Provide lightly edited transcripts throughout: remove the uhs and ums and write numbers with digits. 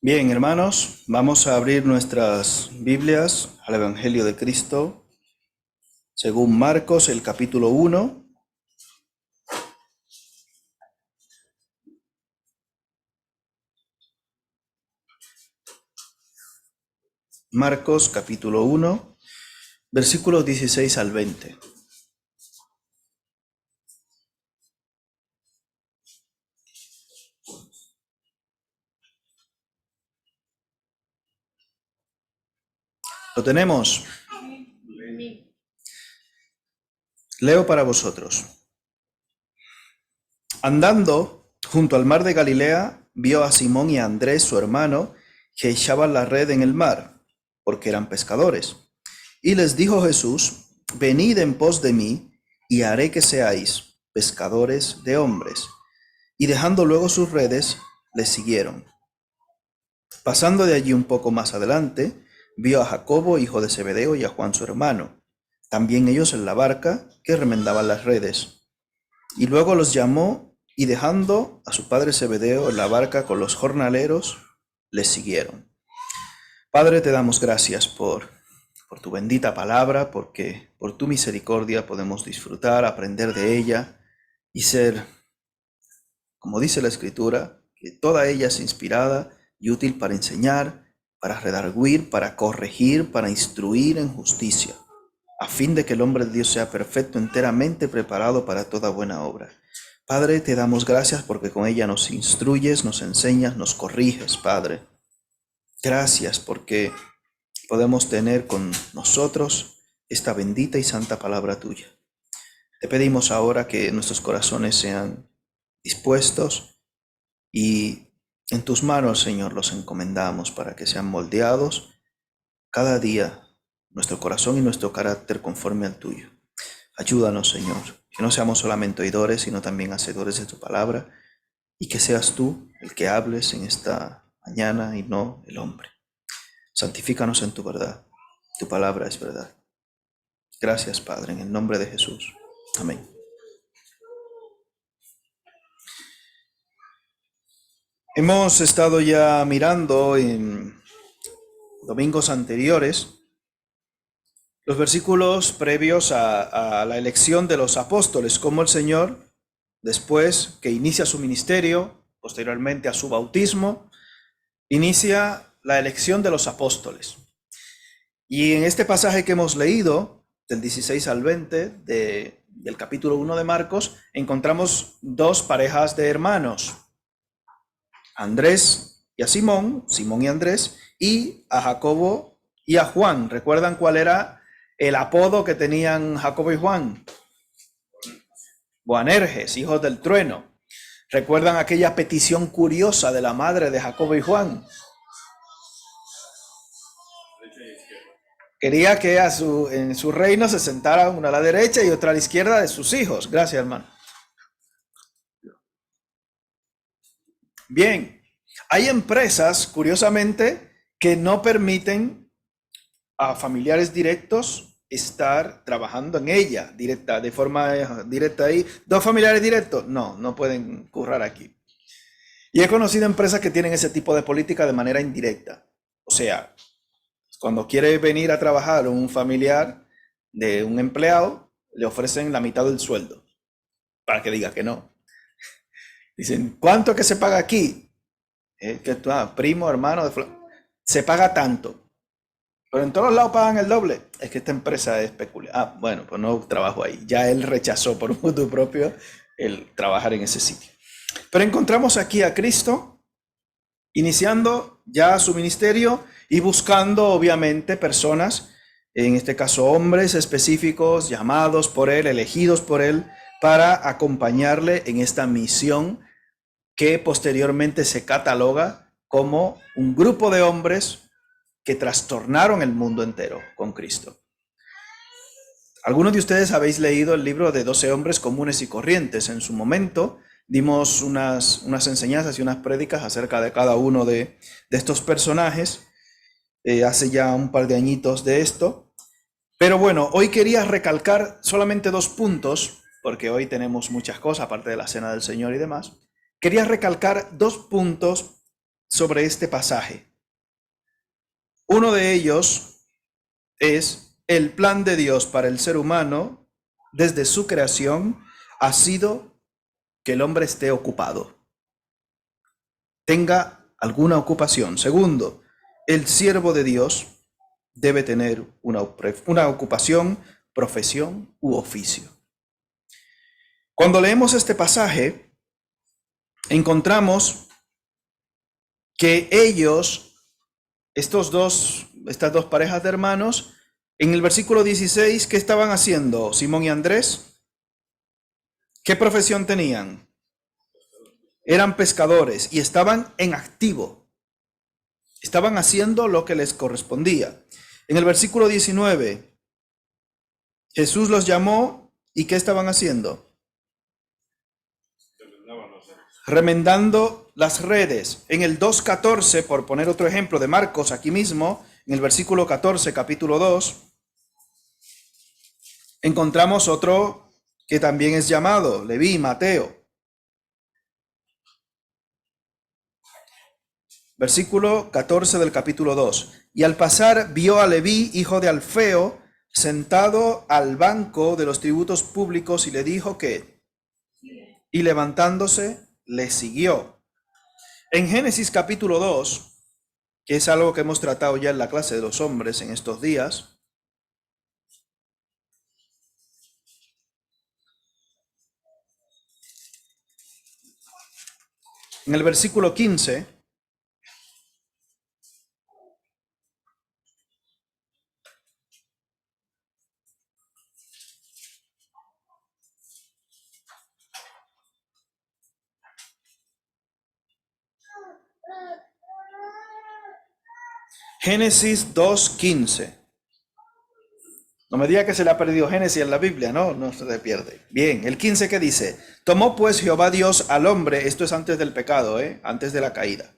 Bien, hermanos, vamos a abrir nuestras Biblias al Evangelio de Cristo, según Marcos, el capítulo 1. Marcos, capítulo 1, versículos 16 al 20. ¿Lo tenemos? Leo para vosotros. Andando junto al mar de Galilea, vio a Simón y a Andrés, su hermano, que echaban la red en el mar, porque eran pescadores. Y les dijo Jesús: venid en pos de mí, y haré que seáis pescadores de hombres. Y dejando luego sus redes, les siguieron. Pasando de allí un poco más adelante, vio a Jacobo, hijo de Zebedeo, y a Juan su hermano, también ellos en la barca, que remendaban las redes. Y luego los llamó, y dejando a su padre Zebedeo en la barca con los jornaleros, les siguieron. Padre, te damos gracias por tu bendita palabra, porque por tu misericordia podemos disfrutar, aprender de ella y ser, como dice la Escritura, que toda ella es inspirada y útil para enseñar, para redarguir, para corregir, para instruir en justicia, a fin de que el hombre de Dios sea perfecto, enteramente preparado para toda buena obra. Padre, te damos gracias porque con ella nos instruyes, nos enseñas, nos corriges, Padre. Gracias porque podemos tener con nosotros esta bendita y santa palabra tuya. Te pedimos ahora que nuestros corazones sean dispuestos y en tus manos, Señor, los encomendamos para que sean moldeados cada día nuestro corazón y nuestro carácter conforme al tuyo. Ayúdanos, Señor, que no seamos solamente oidores, sino también hacedores de tu palabra, y que seas tú el que hables en esta mañana y no el hombre. Santifícanos en tu verdad. Tu palabra es verdad. Gracias, Padre, en el nombre de Jesús. Amén. Hemos estado ya mirando en domingos anteriores los versículos previos a la elección de los apóstoles, como el Señor, después que inicia su ministerio, posteriormente a su bautismo, inicia la elección de los apóstoles. Y en este pasaje que hemos leído, del 16 al 20 del capítulo 1 de Marcos, encontramos dos parejas de hermanos, Andrés y a Simón, Simón y Andrés, y a Jacobo y a Juan. ¿Recuerdan cuál era el apodo que tenían Jacobo y Juan? Boanerges, hijos del trueno. ¿Recuerdan aquella petición curiosa de la madre de Jacobo y Juan? Quería que en su reino se sentara una a la derecha y otra a la izquierda de sus hijos. Gracias, hermano. Bien, hay empresas, curiosamente, que no permiten a familiares directos estar trabajando en ella de forma directa ahí. ¿Dos familiares directos? No pueden currar aquí. Y he conocido empresas que tienen ese tipo de política de manera indirecta. O sea, cuando quiere venir a trabajar un familiar de un empleado, le ofrecen la mitad del sueldo para que diga que no. Dicen, ¿cuánto que se paga aquí? Que tú, primo, hermano, se paga tanto. Pero en todos lados pagan el doble. Es que esta empresa es peculiar. Bueno, pues no trabajo ahí. Ya él rechazó por mutuo propio el trabajar en ese sitio. Pero encontramos aquí a Cristo iniciando ya su ministerio y buscando obviamente personas, en este caso hombres específicos, llamados por él, elegidos por él, para acompañarle en esta misión que posteriormente se cataloga como un grupo de hombres que trastornaron el mundo entero con Cristo. Algunos de ustedes habéis leído el libro de 12 hombres comunes y corrientes. En su momento dimos unas enseñanzas y unas prédicas acerca de cada uno de estos personajes, hace ya un par de añitos de esto. Pero bueno, hoy quería recalcar solamente 2 puntos, porque hoy tenemos muchas cosas, aparte de la Cena del Señor y demás. Quería recalcar 2 puntos sobre este pasaje. Uno de ellos es el plan de Dios para el ser humano desde su creación ha sido que el hombre esté ocupado, tenga alguna ocupación. Segundo, el siervo de Dios debe tener una ocupación, profesión u oficio. Cuando leemos este pasaje, encontramos que estas dos parejas de hermanos, en el versículo 16, ¿qué estaban haciendo Simón y Andrés? ¿Qué profesión tenían? Eran pescadores y estaban en activo. Estaban haciendo lo que les correspondía. En el versículo 19, Jesús los llamó y ¿qué estaban haciendo? Remendando las redes. En el 2:14, por poner otro ejemplo de Marcos, aquí mismo, en el versículo 14, capítulo 2, encontramos otro que también es llamado, Leví, Mateo. Versículo 14 del capítulo 2. Y al pasar vio a Leví, hijo de Alfeo, sentado al banco de los tributos públicos y le dijo que, y levantándose, le siguió. En Génesis capítulo 2, que es algo que hemos tratado ya en la clase de los hombres en estos días, en el versículo 15, Génesis 2:15. No me diga que se le ha perdido Génesis en la Biblia, no se le pierde. Bien, el 15 que dice, tomó pues Jehová Dios al hombre, esto es antes del pecado, antes de la caída,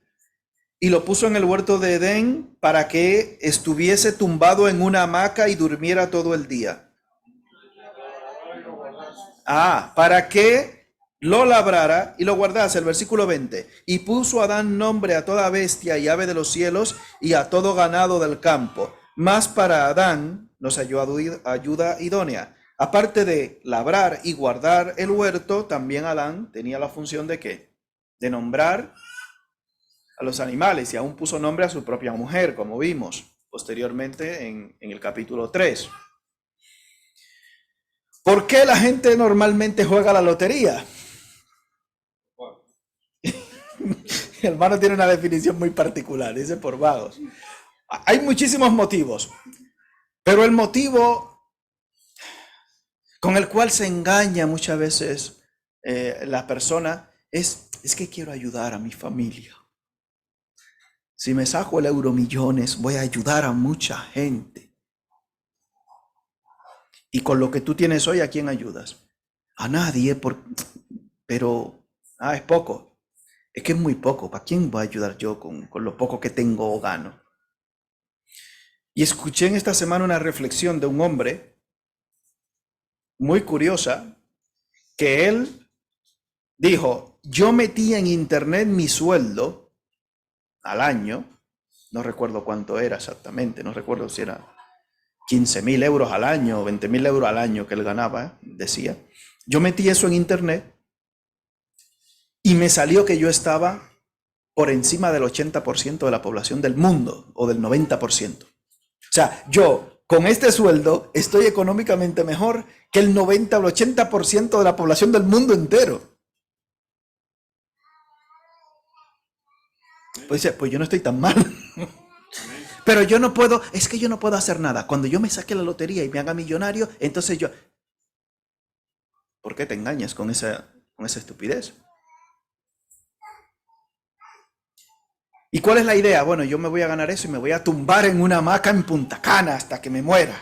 y lo puso en el huerto de Edén para que estuviese tumbado en una hamaca y durmiera todo el día. Para que lo labrara y lo guardase, el versículo 20. Y puso Adán nombre a toda bestia y ave de los cielos y a todo ganado del campo. Mas para Adán nos halló ayuda idónea. Aparte de labrar y guardar el huerto, también Adán tenía la función de ¿qué? De nombrar a los animales, y aún puso nombre a su propia mujer, como vimos posteriormente en el capítulo 3. ¿Por qué la gente normalmente juega la lotería? El hermano tiene una definición muy particular, dice por vagos. Hay muchísimos motivos, pero el motivo con el cual se engaña muchas veces la persona es que quiero ayudar a mi familia. Si me saco el Euromillones, voy a ayudar a mucha gente. Y con lo que tú tienes hoy, ¿a quién ayudas? A nadie, pero es poco. Es que es muy poco. ¿Para quién voy a ayudar yo con lo poco que tengo o gano? Y escuché en esta semana una reflexión de un hombre muy curiosa, que él dijo, yo metí en internet mi sueldo al año, no recuerdo cuánto era exactamente, no recuerdo si era 15.000 euros al año o 20.000 euros al año que él ganaba, decía. Yo metí eso en internet y me salió que yo estaba por encima del 80% de la población del mundo, o del 90%. O sea, yo con este sueldo estoy económicamente mejor que el 90 o el 80% de la población del mundo entero. Pues dice, pues yo no estoy tan mal. Pero yo no puedo, es que yo no puedo hacer nada. Cuando yo me saque la lotería y me haga millonario, entonces yo... ¿Por qué te engañas con esa estupidez? ¿Y cuál es la idea? Bueno, yo me voy a ganar eso y me voy a tumbar en una hamaca en Punta Cana hasta que me muera.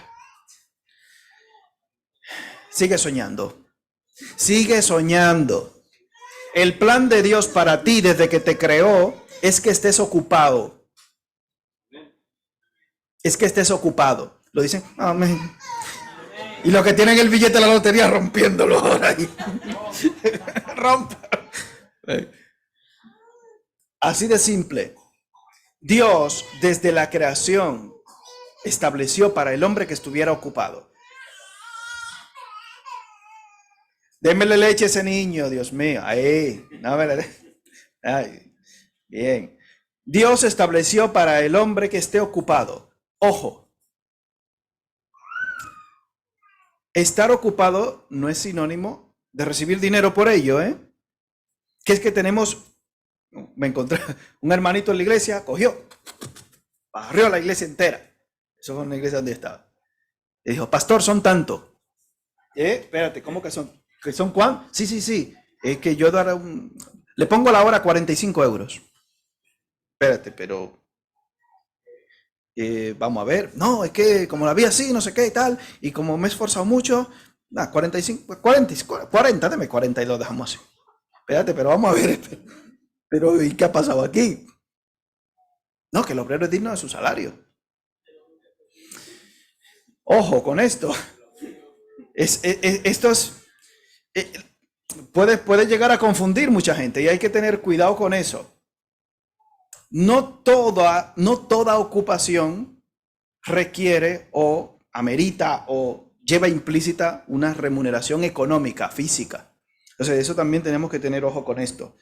Sigue soñando. Sigue soñando. El plan de Dios para ti desde que te creó es que estés ocupado. Es que estés ocupado. Lo dicen, amén. Y los que tienen el billete de la lotería rompiéndolo ahora ahí. Rompa. Así de simple. Dios, desde la creación, estableció para el hombre que estuviera ocupado. Démele leche a ese niño, Dios mío. Ahí, no me le Ay, bien. Dios estableció para el hombre que esté ocupado. Ojo, estar ocupado no es sinónimo de recibir dinero por ello, ¿eh? Que es que tenemos, me encontré un hermanito en la iglesia, cogió, barrió la iglesia entera. Eso fue una iglesia donde estaba. Y dijo, pastor, son tanto. Espérate, ¿cómo que son? ¿Que son cuánto? Sí, sí, sí. Es que yo daré le pongo la hora 45 euros. Espérate, pero vamos a ver. No, es que como la vi así, no sé qué y tal, y como me he esforzado mucho, 45, 40, deme 40 y lo dejamos así. Espérate, pero vamos a ver. Pero, ¿y qué ha pasado aquí? No, que el obrero es digno de su salario. Ojo con esto. Esto es, puede llegar a confundir mucha gente y hay que tener cuidado con eso. No toda ocupación requiere o amerita o lleva implícita una remuneración económica, física. Entonces, eso también tenemos que tener ojo con esto.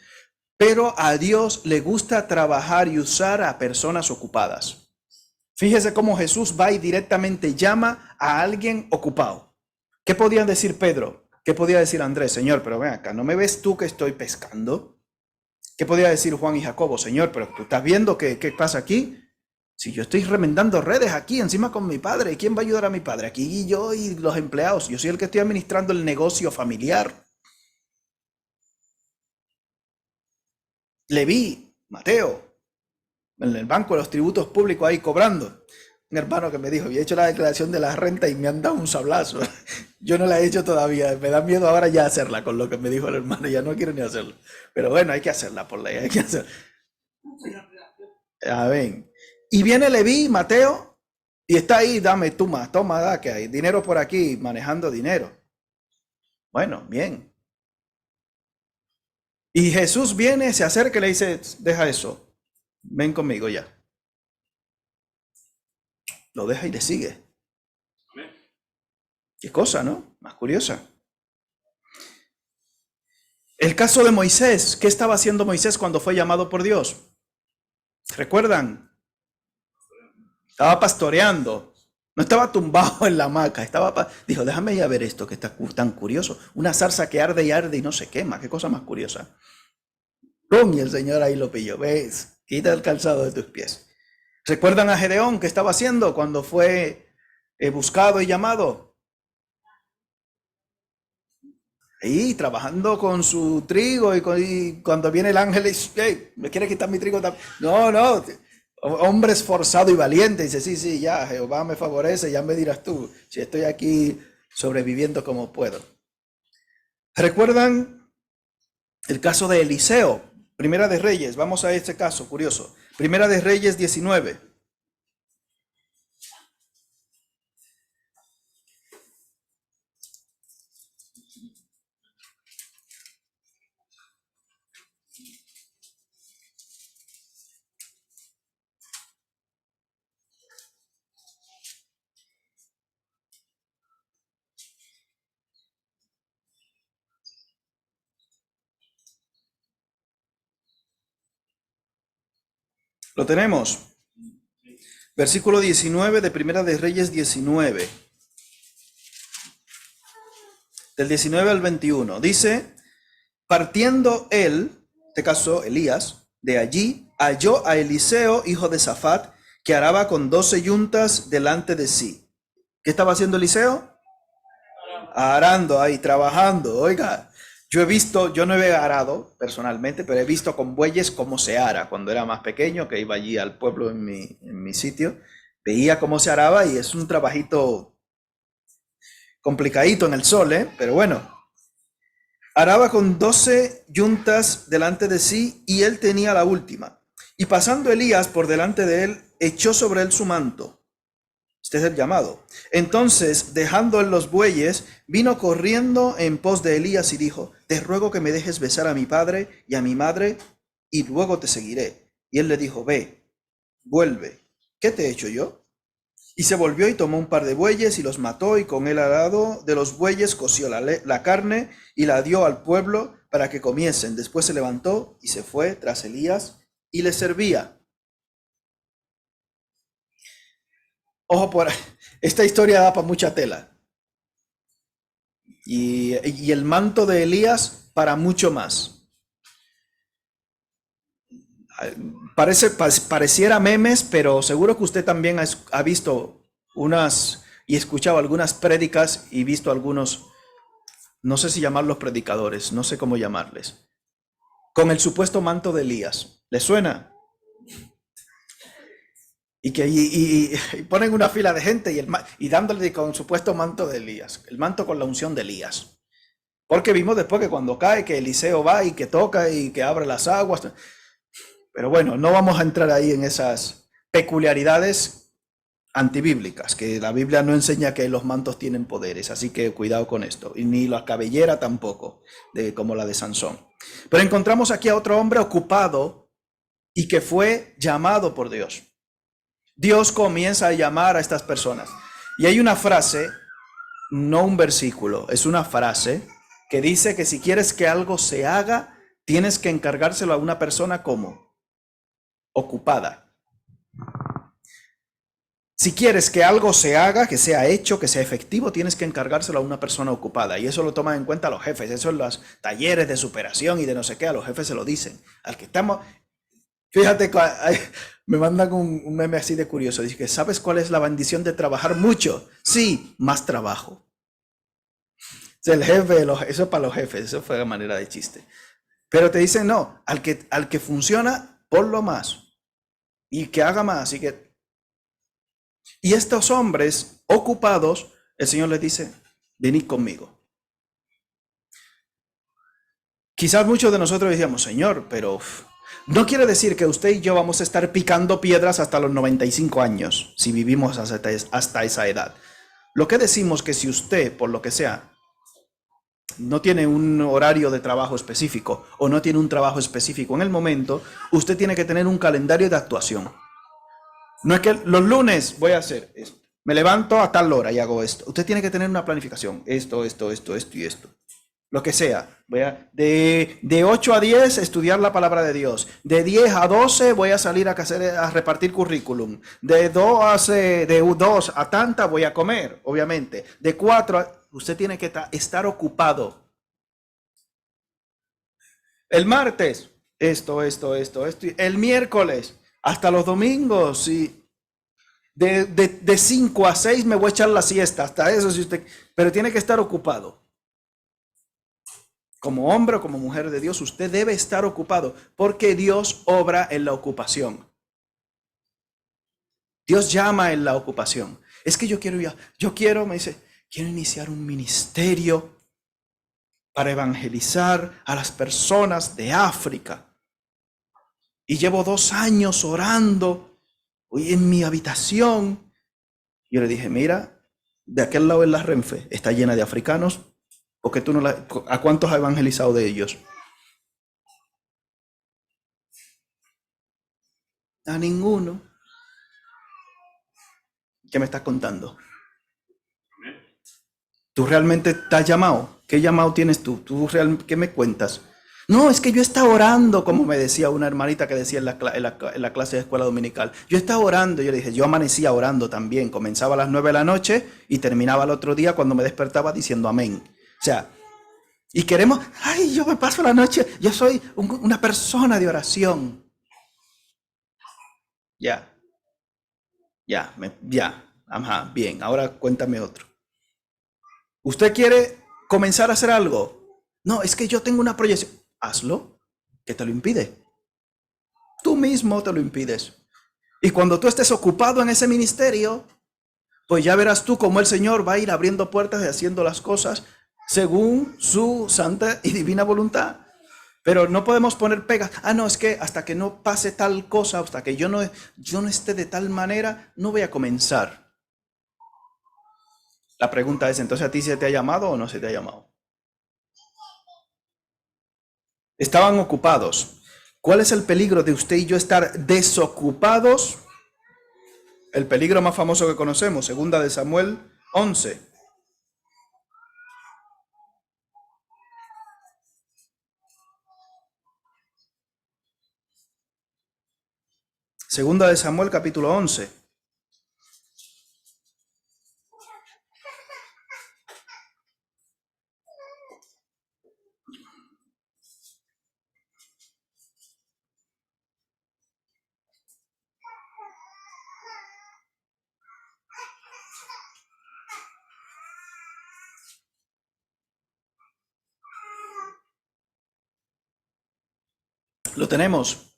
Pero a Dios le gusta trabajar y usar a personas ocupadas. Fíjese cómo Jesús va y directamente llama a alguien ocupado. ¿Qué podía decir Pedro? ¿Qué podía decir Andrés? Señor, pero ven acá, ¿no me ves tú que estoy pescando? ¿Qué podía decir Juan y Jacobo? Señor, pero tú estás viendo qué pasa aquí. Si yo estoy remendando redes aquí encima con mi padre, ¿quién va a ayudar a mi padre? Aquí yo y los empleados. Yo soy el que estoy administrando el negocio familiar. Leví, Mateo, en el banco de los tributos públicos ahí cobrando. Un hermano que me dijo, había hecho la declaración de la renta y me han dado un sablazo. Yo no la he hecho todavía, me da miedo ahora ya hacerla con lo que me dijo el hermano, ya no quiero ni hacerlo. Pero bueno, hay que hacerla por ley, hay que hacerla. A ver. Y viene Leví, Mateo, y está ahí, dame tú más, toma, da, que hay dinero por aquí, manejando dinero. Bueno, bien. Y Jesús viene, se acerca y le dice, deja eso, ven conmigo ya. Lo deja y le sigue. Qué cosa, ¿no? Más curiosa. El caso de Moisés, ¿qué estaba haciendo Moisés cuando fue llamado por Dios? ¿Recuerdan? Estaba pastoreando, no estaba tumbado en la hamaca, dijo, déjame ir a ver esto que está tan curioso. Una zarza que arde y no se quema, qué cosa más curiosa. ¡Pum! Y el Señor ahí lo pilló, ¿ves? Quita el calzado de tus pies. ¿Recuerdan a Gedeón qué estaba haciendo cuando fue buscado y llamado? Ahí trabajando con su trigo y cuando viene el ángel y dice, hey, ¿me quiere quitar mi trigo también? No, hombre esforzado y valiente, dice, sí, ya, Jehová me favorece, ya me dirás tú, si estoy aquí sobreviviendo como puedo. ¿Recuerdan el caso de Eliseo? Primera de Reyes, vamos a este caso, curioso. Primera de Reyes 19. Lo tenemos. Versículo 19 de Primera de Reyes 19. Del 19 al 21. Dice, partiendo él, este caso Elías, de allí, halló a Eliseo, hijo de Safat, que araba con 12 yuntas delante de sí. ¿Qué estaba haciendo Eliseo? Arando ahí, trabajando. Oiga, yo no he arado personalmente, pero he visto con bueyes cómo se ara. Cuando era más pequeño, que iba allí al pueblo en mi sitio, veía cómo se araba y es un trabajito complicadito en el sol, pero bueno. Araba con 12 yuntas delante de sí y él tenía la última. Y pasando Elías por delante de él, echó sobre él su manto. Este es el llamado. Entonces, dejando en los bueyes, vino corriendo en pos de Elías y dijo, te ruego que me dejes besar a mi padre y a mi madre, y luego te seguiré. Y él le dijo, ve. vuelve, ¿qué te he hecho yo? Y se volvió y tomó un par de bueyes y los mató, y con el arado de los bueyes coció la carne y la dio al pueblo para que comiesen. Después se levantó y se fue tras Elías y le servía. Ojo, esta historia da para mucha tela. Y el manto de Elías para mucho más. Pareciera memes, pero seguro que usted también ha visto unas y escuchado algunas prédicas y visto algunos, no sé si llamarlos predicadores, no sé cómo llamarles, con el supuesto manto de Elías. ¿Le suena? Y ponen una fila de gente y dándole con el supuesto manto de Elías, el manto con la unción de Elías. Porque vimos después que cuando cae, que Eliseo va y que toca y que abre las aguas. Pero bueno, no vamos a entrar ahí en esas peculiaridades antibíblicas, que la Biblia no enseña que los mantos tienen poderes, así que cuidado con esto, y ni la cabellera tampoco, como la de Sansón. Pero encontramos aquí a otro hombre ocupado y que fue llamado por Dios. Dios comienza a llamar a estas personas. Y hay una frase, no un versículo, es una frase que dice que si quieres que algo se haga, tienes que encargárselo a una persona como ocupada. Si quieres que algo se haga, que sea hecho, que sea efectivo, tienes que encargárselo a una persona ocupada. Y eso lo toman en cuenta los jefes. Eso en los talleres de superación y de no sé qué, a los jefes se lo dicen. Al que estamos... Fíjate, me mandan un meme así de curioso. Dice que, ¿sabes cuál es la bendición de trabajar mucho? Sí, más trabajo. O sea, el jefe, eso es para los jefes, eso fue de manera de chiste. Pero te dicen, no, al que funciona, ponlo más. Y que haga más. Y estos hombres ocupados, el Señor les dice, venid conmigo. Quizás muchos de nosotros decíamos, Señor, pero no quiere decir que usted y yo vamos a estar picando piedras hasta los 95 años, si vivimos hasta esa edad. Lo que decimos que si usted, por lo que sea, no tiene un horario de trabajo específico o no tiene un trabajo específico en el momento, usted tiene que tener un calendario de actuación. No es que los lunes voy a hacer esto, me levanto a tal hora y hago esto. Usted tiene que tener una planificación, esto y esto. Lo que sea. De 8 a 10 estudiar la palabra de Dios. De 10 a 12 voy a salir a repartir currículum. De 2 a tanta voy a comer, obviamente. De 4 a... Usted tiene que estar ocupado. El martes, esto. El miércoles, hasta los domingos, sí. De 5 a 6 me voy a echar la siesta. Hasta eso, si usted... Pero tiene que estar ocupado. Como hombre o como mujer de Dios, usted debe estar ocupado porque Dios obra en la ocupación. Dios llama en la ocupación. Es que me dice, quiero iniciar un ministerio para evangelizar a las personas de África. Y llevo 2 años orando hoy en mi habitación. Yo le dije, mira, de aquel lado en la Renfe está llena de africanos. Porque tú no ¿a cuántos has evangelizado de ellos? A ninguno. ¿Qué me estás contando? ¿Tú realmente te has llamado? ¿Qué llamado tienes tú? ¿Qué me cuentas? No, es que yo estaba orando, como me decía una hermanita que decía en la clase de escuela dominical. Yo estaba orando, yo le dije, yo amanecía orando también. Comenzaba a las 9 de la noche y terminaba el otro día cuando me despertaba diciendo amén. O sea, y queremos, yo me paso la noche, yo soy una persona de oración. Ya, ajá, bien, ahora cuéntame otro. ¿Usted quiere comenzar a hacer algo? No, es que yo tengo una proyección. Hazlo. ¿Qué te lo impide? Tú mismo te lo impides. Y cuando tú estés ocupado en ese ministerio, pues ya verás tú cómo el Señor va a ir abriendo puertas y haciendo las cosas según su santa y divina voluntad. Pero no podemos poner pegas. No, es que hasta que no pase tal cosa, hasta que yo no esté de tal manera, no voy a comenzar. La pregunta es, ¿entonces a ti se te ha llamado o no se te ha llamado? Estaban ocupados. ¿Cuál es el peligro de usted y yo estar desocupados El peligro más famoso que conocemos, segunda de Samuel 11. Segunda de Samuel capítulo 11. Lo tenemos.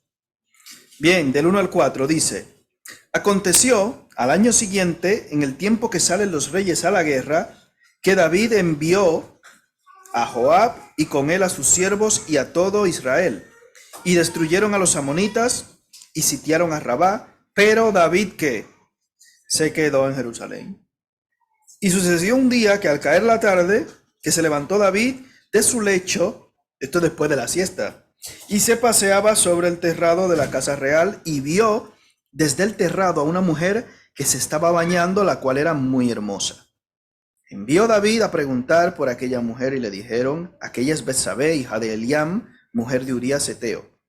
Bien, del 1 al 4 dice: Aconteció al año siguiente, en el tiempo que salen los reyes a la guerra, que David envió a Joab y con él a sus siervos y a todo Israel, y destruyeron a los amonitas y sitiaron a Rabá, pero David ¿qué? Se quedó en Jerusalén. Y sucedió un día que al caer la tarde, que se levantó David de su lecho, esto después de la siesta, y se paseaba sobre el terrado de la casa real y vio desde el terrado a una mujer que se estaba bañando, la cual era muy hermosa. Envió David a preguntar por aquella mujer y le dijeron: aquella es Betsabé, hija de Eliam, mujer de Urías Eteo.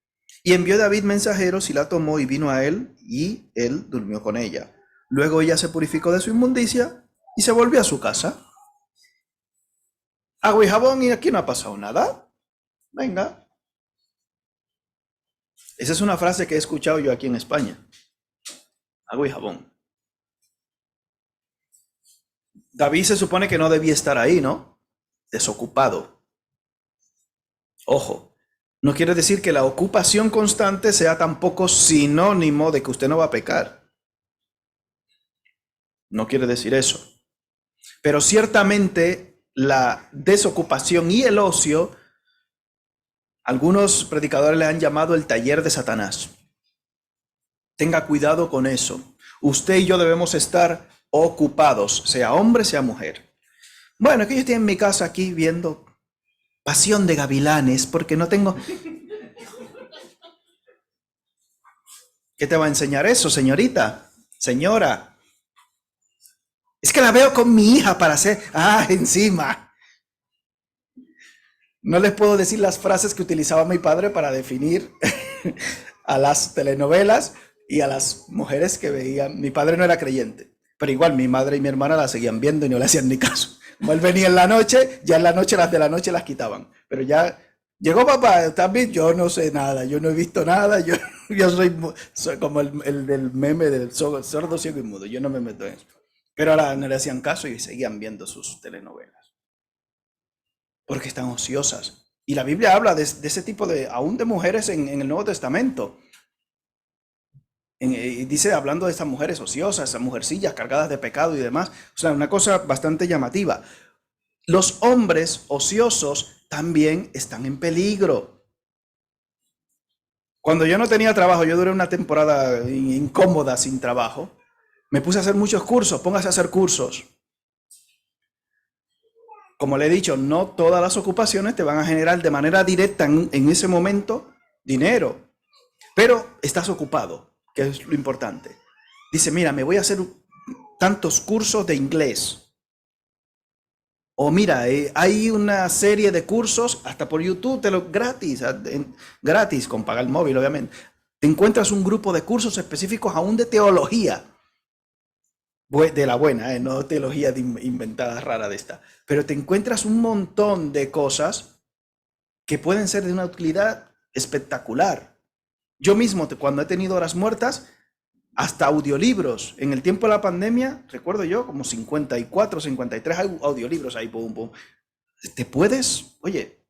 Y envió David mensajeros y la tomó y vino a él, y él durmió con ella. Luego ella se purificó de su inmundicia y se volvió a su casa. Agua y jabón, y aquí no ha pasado nada. Venga. Esa es una frase que he escuchado yo aquí en España. Agua y jabón. David se supone que no debía estar ahí, ¿no? Desocupado. Ojo, no quiere decir que la ocupación constante sea tampoco sinónimo de que usted no va a pecar. No quiere decir eso. Pero ciertamente la desocupación y el ocio, algunos predicadores le han llamado el taller de Satanás. Tenga cuidado con eso. Usted y yo debemos estar ocupados, sea hombre, sea mujer. Bueno, es que yo estoy en mi casa aquí viendo Pasión de Gavilanes porque no tengo... ¿Qué te va a enseñar eso, señorita? Señora. Es que la veo con mi hija para hacer... encima. No les puedo decir las frases que utilizaba mi padre para definir a las telenovelas y a las mujeres que veían. Mi padre no era creyente, pero igual mi madre y mi hermana la seguían viendo y no le hacían ni caso. Como él venía en la noche, ya en la noche las de la noche las quitaban. Pero ya llegó papá, también yo no sé nada, yo no he visto nada, yo soy como el del meme del sordo, ciego y mudo, yo no me meto en eso. Pero ahora no le hacían caso y seguían viendo sus telenovelas. Porque están ociosas. Y la Biblia habla de ese tipo de, aún de mujeres en el Nuevo Testamento. Dice, hablando de estas mujeres ociosas, esas mujercillas cargadas de pecado y demás. O sea, una cosa bastante llamativa. Los hombres ociosos también están en peligro. Cuando yo no tenía trabajo, yo duré una temporada incómoda sin trabajo. Me puse a hacer muchos cursos, póngase a hacer cursos. Como le he dicho, no todas las ocupaciones te van a generar de manera directa en ese momento dinero, pero estás ocupado, que es lo importante. Dice, mira, me voy a hacer tantos cursos de inglés. O mira, hay una serie de cursos, hasta por YouTube, gratis, con pagar el móvil, obviamente. Te encuentras un grupo de cursos específicos aún de teología. De la buena, no teología inventada rara de esta. Pero te encuentras un montón de cosas que pueden ser de una utilidad espectacular. Yo mismo, cuando he tenido horas muertas, hasta audiolibros. En el tiempo de la pandemia, recuerdo yo, como 54, 53 audiolibros ahí, pum, pum. Te puedes, oye,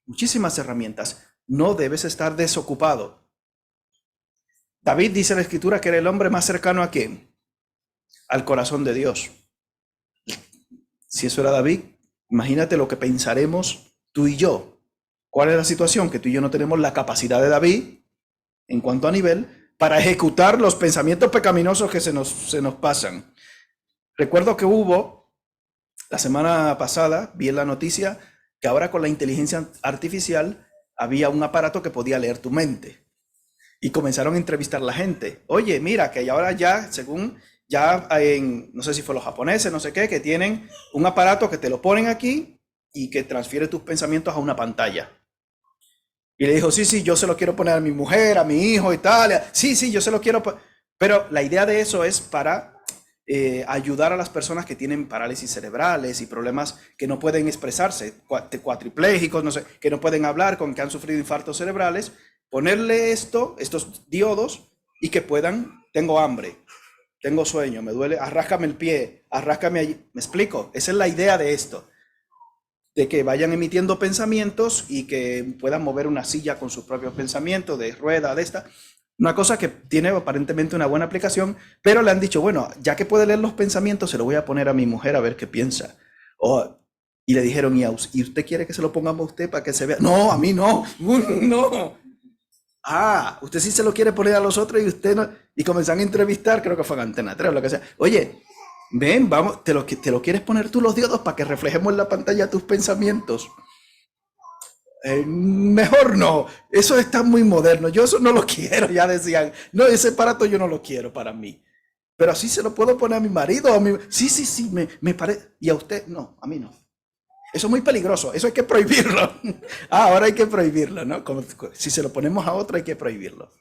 muchísimas herramientas. No debes estar desocupado. David dice en la Escritura que era el hombre más cercano a ¿quién? Al corazón de Dios. Si eso era David, imagínate lo que pensaremos tú y yo. ¿Cuál es la situación? Que tú y yo no tenemos la capacidad de David, en cuanto a nivel, para ejecutar los pensamientos pecaminosos que se nos pasan. Recuerdo que hubo, la semana pasada, vi en la noticia, que ahora con la inteligencia artificial había un aparato que podía leer tu mente. Y comenzaron a entrevistar a la gente. Oye, mira, que ahora ya, según ya no sé si fue los japoneses, no sé qué, que tienen un aparato que te lo ponen aquí y que transfiere tus pensamientos a una pantalla. Y le dijo, sí, sí, yo se lo quiero poner a mi mujer, a mi hijo y tal. Sí, sí, yo se lo quiero. Pero la idea de eso es para ayudar a las personas que tienen parálisis cerebrales y problemas que no pueden expresarse, cuatriplégicos, no sé, que no pueden hablar, que han sufrido infartos cerebrales, ponerle estos diodos y que puedan, tengo hambre, tengo sueño, me duele, arráscame el pie, arráscame allí. ¿Me explico? Esa es la idea de esto, de que vayan emitiendo pensamientos y que puedan mover una silla con sus propios pensamientos, de rueda, de esta. Una cosa que tiene aparentemente una buena aplicación, pero le han dicho, bueno, ya que puede leer los pensamientos, se lo voy a poner a mi mujer a ver qué piensa. Y le dijeron, ¿y usted quiere que se lo pongamos a usted para que se vea? No, a mí no, no. Ah, usted sí se lo quiere poner a los otros y usted no. Y comenzaron a entrevistar, creo que fue en Antena 3 o lo que sea. Oye, ven, vamos, te lo quieres poner tú los diodos para que reflejemos en la pantalla tus pensamientos. Mejor no, eso está muy moderno, yo eso no lo quiero, ya decían, no, ese aparato yo no lo quiero para mí, pero así se lo puedo poner a mi marido, sí, sí, sí, me parece, y a usted, no, a mí no. Eso es muy peligroso, eso hay que prohibirlo. Ahora hay que prohibirlo, ¿no? Si se lo ponemos a otro hay que prohibirlo.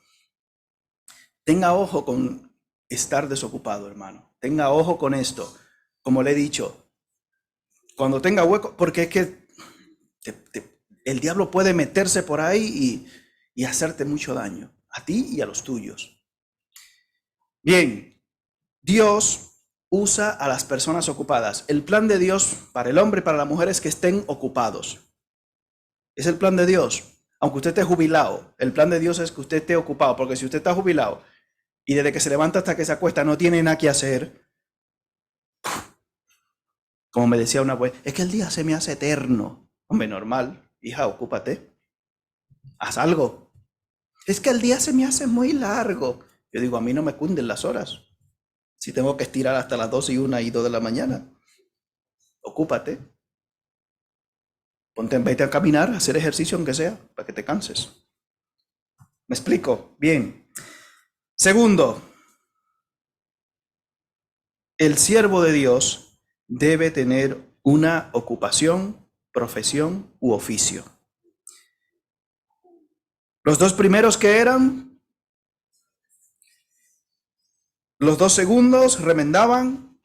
Tenga ojo con estar desocupado, hermano, tenga ojo con esto, como le he dicho, cuando tenga hueco, porque es que el diablo puede meterse por ahí y hacerte mucho daño, a ti y a los tuyos. Bien, Dios usa a las personas ocupadas. El plan de Dios para el hombre y para la mujer es que estén ocupados. Es el plan de Dios. Aunque usted esté jubilado, el plan de Dios es que usted esté ocupado, porque si usted está jubilado y desde que se levanta hasta que se acuesta no tiene nada que hacer, como me decía una vez, es que el día se me hace eterno. Hombre, normal, hija, ocúpate. Haz algo. Es que el día se me hace muy largo. Yo digo, a mí no me cunden las horas. Si tengo que estirar hasta las 2 y 1 y 2 de la mañana, ocúpate. Vete a caminar, a hacer ejercicio aunque sea, para que te canses. ¿Me explico? Bien. Segundo, el siervo de Dios debe tener una ocupación, profesión u oficio. Los dos primeros que eran, los dos segundos remendaban,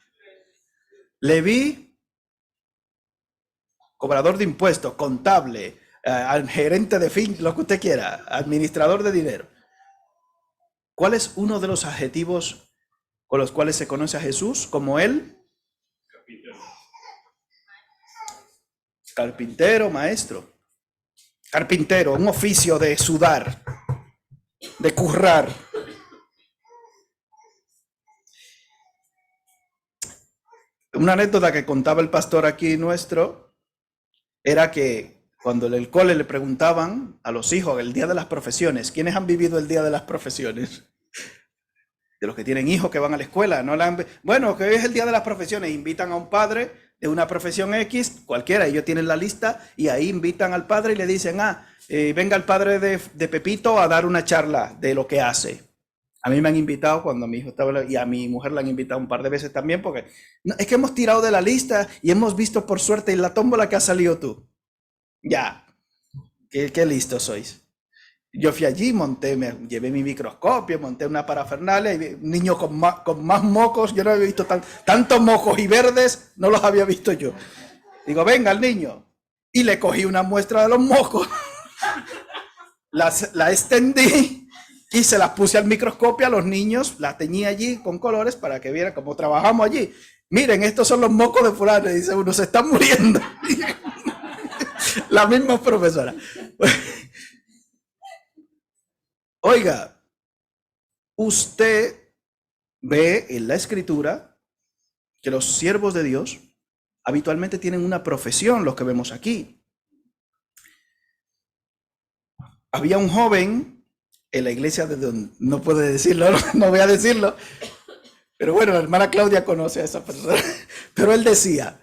Leví, cobrador de impuestos, contable, gerente de fin, lo que usted quiera, administrador de dinero. ¿Cuál es uno de los adjetivos con los cuales se conoce a Jesús como él? Carpintero, maestro. Carpintero, un oficio de sudar, de currar. Una anécdota que contaba el pastor aquí nuestro era que cuando en el cole le preguntaban a los hijos el día de las profesiones, ¿quiénes han vivido el día de las profesiones? De los que tienen hijos que van a la escuela, no la han... Bueno, que hoy es el día de las profesiones, invitan a un padre de una profesión X, cualquiera, ellos tienen la lista y ahí invitan al padre y le dicen, venga el padre de Pepito a dar una charla de lo que hace. A mí me han invitado cuando mi hijo estaba, y a mi mujer la han invitado un par de veces también, porque es que hemos tirado de la lista y hemos visto por suerte en la tómbola que has salido tú. Ya, qué listos sois. Yo fui allí, llevé mi microscopio, monté una parafernalia y un niño con más mocos, yo no había visto tantos mocos y verdes, no los había visto yo. Digo, venga el niño. Y le cogí una muestra de los mocos, la extendí y se las puse al microscopio a los niños, las teñí allí con colores para que vieran cómo trabajamos allí. Miren, estos son los mocos de fulano, y dice uno, se están muriendo. La misma profesora. Oiga, usted ve en la escritura que los siervos de Dios habitualmente tienen una profesión, los que vemos aquí. Había un joven en la iglesia de donde, no puede decirlo, no voy a decirlo, pero bueno, la hermana Claudia conoce a esa persona, pero él decía,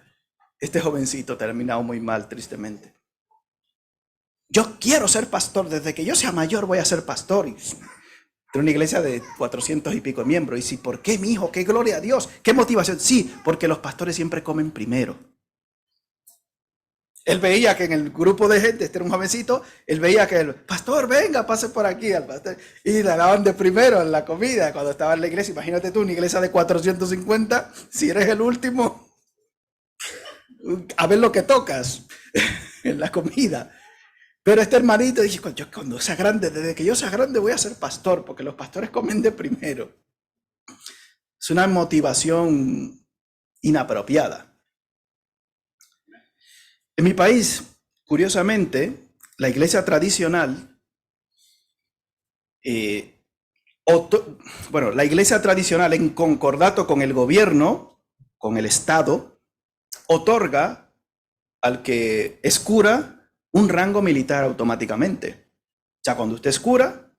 este jovencito terminado muy mal, tristemente. Yo quiero ser pastor, desde que yo sea mayor voy a ser pastor. Tiene una iglesia de 400 y pico de miembros. Y si, ¿por qué, mi hijo? ¿Qué gloria a Dios? ¿Qué motivación? Sí, porque los pastores siempre comen primero. Él veía que en el grupo de gente, este era un jovencito, él veía que el pastor, venga, pase por aquí al pastor. Y le daban de primero en la comida cuando estaba en la iglesia. Imagínate tú, una iglesia de 450, si eres el último, a ver lo que tocas en la comida. Pero este hermanito dice, yo cuando sea grande, desde que yo sea grande voy a ser pastor, porque los pastores comen de primero. Es una motivación inapropiada. En mi país, curiosamente, la iglesia tradicional, la iglesia tradicional en concordato con el gobierno, con el Estado, otorga al que es cura un rango militar automáticamente. O sea, cuando usted es cura,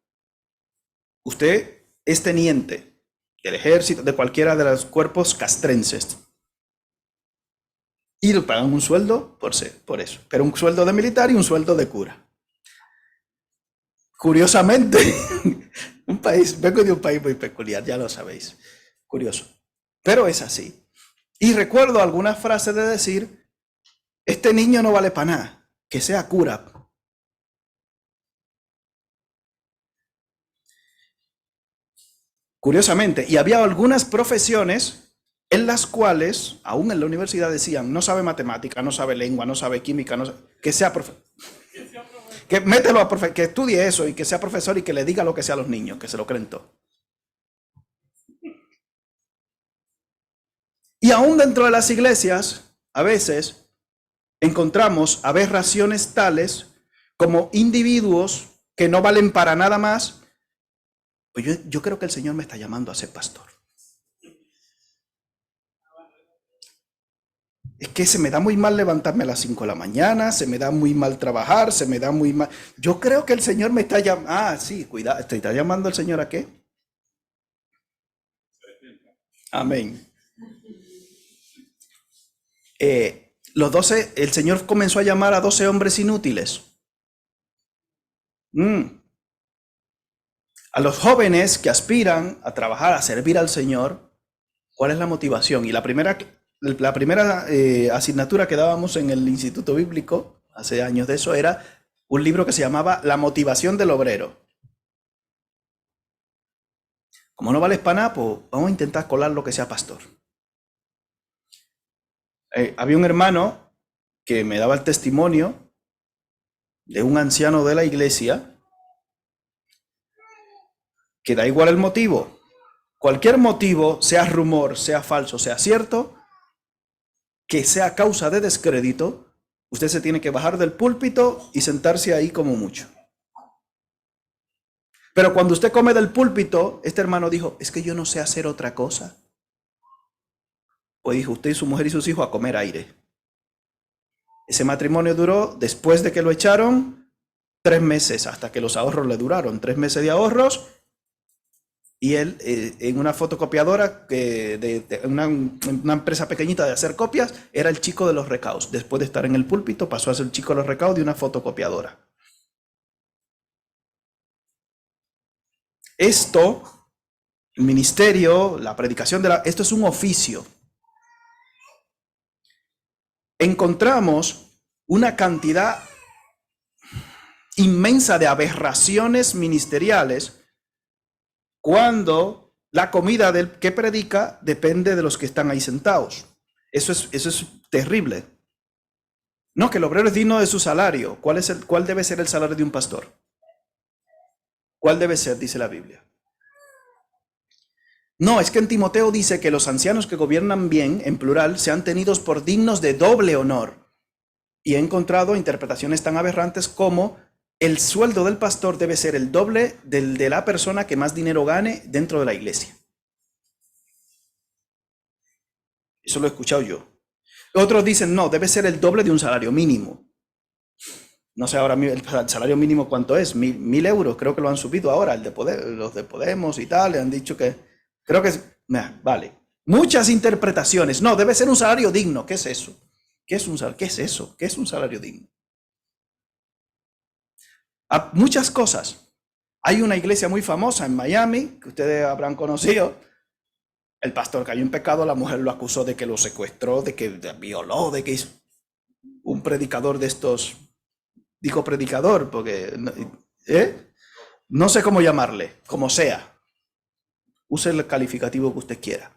usted es teniente del ejército, de cualquiera de los cuerpos castrenses. Y le pagan un sueldo por eso. Pero un sueldo de militar y un sueldo de cura. Curiosamente, vengo de un país muy peculiar, ya lo sabéis. Curioso. Pero es así. Y recuerdo algunas frases de decir, este niño no vale para nada, que sea cura. Curiosamente, y había algunas profesiones en las cuales, aún en la universidad decían, no sabe matemática, no sabe lengua, no sabe química, que sea profesor. Que mételo a que estudie eso y que sea profesor y que le diga lo que sea a los niños, que se lo creen todo. Y aún dentro de las iglesias, a veces encontramos aberraciones tales como individuos que no valen para nada más. Pues yo creo que el Señor me está llamando a ser pastor. Es que se me da muy mal levantarme a las 5 de la mañana, se me da muy mal trabajar, se me da muy mal. Yo creo que el Señor me está llamando. Ah, sí, cuidado, ¿te está llamando el Señor a qué? Amén. Los 12, el Señor comenzó a llamar a 12 hombres inútiles. A los jóvenes que aspiran a trabajar, a servir al Señor, ¿cuál es la motivación? Y la primera asignatura que dábamos en el Instituto Bíblico, hace años de eso, era un libro que se llamaba La motivación del obrero. Como no vales para nada, pues vamos a intentar colar lo que sea pastor. Había un hermano que me daba el testimonio de un anciano de la iglesia, que da igual el motivo. Cualquier motivo, sea rumor, sea falso, sea cierto, que sea causa de descrédito, usted se tiene que bajar del púlpito y sentarse ahí como mucho. Pero cuando usted come del púlpito, este hermano dijo, es que yo no sé hacer otra cosa. Pues dijo, usted y su mujer y sus hijos a comer aire. Ese matrimonio duró, después de que lo echaron, 3 meses, hasta que los ahorros le duraron. 3 meses de ahorros. Y él, en una fotocopiadora, una empresa pequeñita de hacer copias, era el chico de los recados. Después de estar en el púlpito, pasó a ser el chico de los recados de una fotocopiadora. Esto, el ministerio, la predicación esto es un oficio. Encontramos una cantidad inmensa de aberraciones ministeriales cuando la comida del que predica depende de los que están ahí sentados. Eso es terrible. No, que el obrero es digno de su salario. ¿Cuál debe ser el salario de un pastor? ¿Cuál debe ser? Dice la Biblia. No, es que en Timoteo dice que los ancianos que gobiernan bien, en plural, sean tenidos por dignos de doble honor. Y he encontrado interpretaciones tan aberrantes como el sueldo del pastor debe ser el doble del de la persona que más dinero gane dentro de la iglesia. Eso lo he escuchado yo. Otros dicen, no, debe ser el doble de un salario mínimo. No sé ahora el salario mínimo cuánto es, 1.000 euros, creo que lo han subido ahora, los de Podemos y tal, le han dicho que, creo que es, vale. Muchas interpretaciones, no, debe ser un salario digno, ¿qué es eso? ¿Qué es eso? ¿Qué es un salario digno? A muchas cosas. Hay una iglesia muy famosa en Miami, que ustedes habrán conocido. El pastor cayó en pecado, la mujer lo acusó de que lo secuestró, de que violó, de que hizo un predicador de estos. Digo predicador porque no sé cómo llamarle, como sea. Use el calificativo que usted quiera.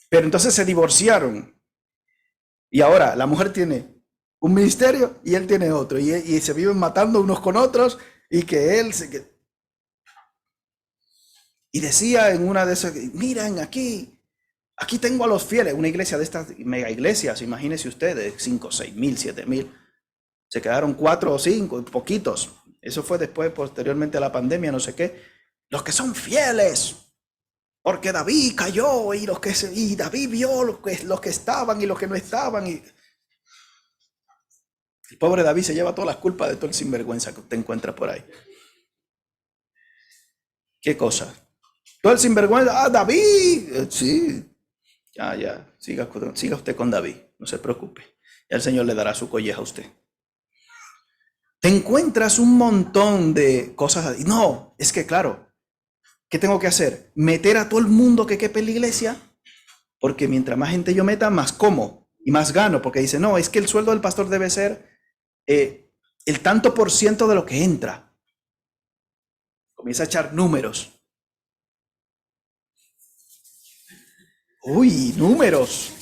Pero entonces se divorciaron. Y ahora la mujer tiene un ministerio y él tiene otro. Y se viven matando unos con otros. Y que él se... Y decía en una de esas, miren aquí tengo a los fieles. Una iglesia de estas mega iglesias, imagínense ustedes, 5, 6 mil, 7 mil. Se quedaron 4 o 5, poquitos. Eso fue después, posteriormente a la pandemia, no sé qué. Los que son fieles. Porque David cayó y David vio los que estaban y los que no estaban. Y el pobre David se lleva todas las culpas de todo el sinvergüenza que usted encuentra por ahí. ¿Qué cosa? Todo el sinvergüenza. David. Sí. Ya. Siga usted con David. No se preocupe. Ya el Señor le dará su colleja a usted. Te encuentras un montón de cosas. No, es que claro. ¿Qué tengo que hacer? ¿Meter a todo el mundo que quepe en la iglesia? Porque mientras más gente yo meta, más como y más gano. Porque dice, no, es que el sueldo del pastor debe ser el tanto por ciento de lo que entra. Comienza a echar números. Uy, números.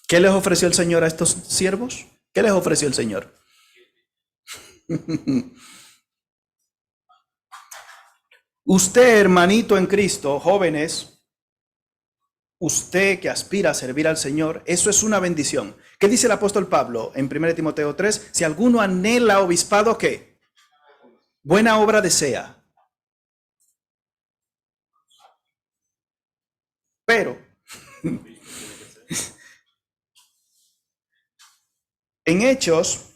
¿Qué les ofreció el Señor a estos siervos? ¿Qué les ofreció el Señor? Usted, hermanito en Cristo, jóvenes, usted que aspira a servir al Señor, eso es una bendición. ¿Qué dice el apóstol Pablo en 1 Timoteo 3? Si alguno anhela obispado, ¿qué? Buena obra desea. Pero, en Hechos,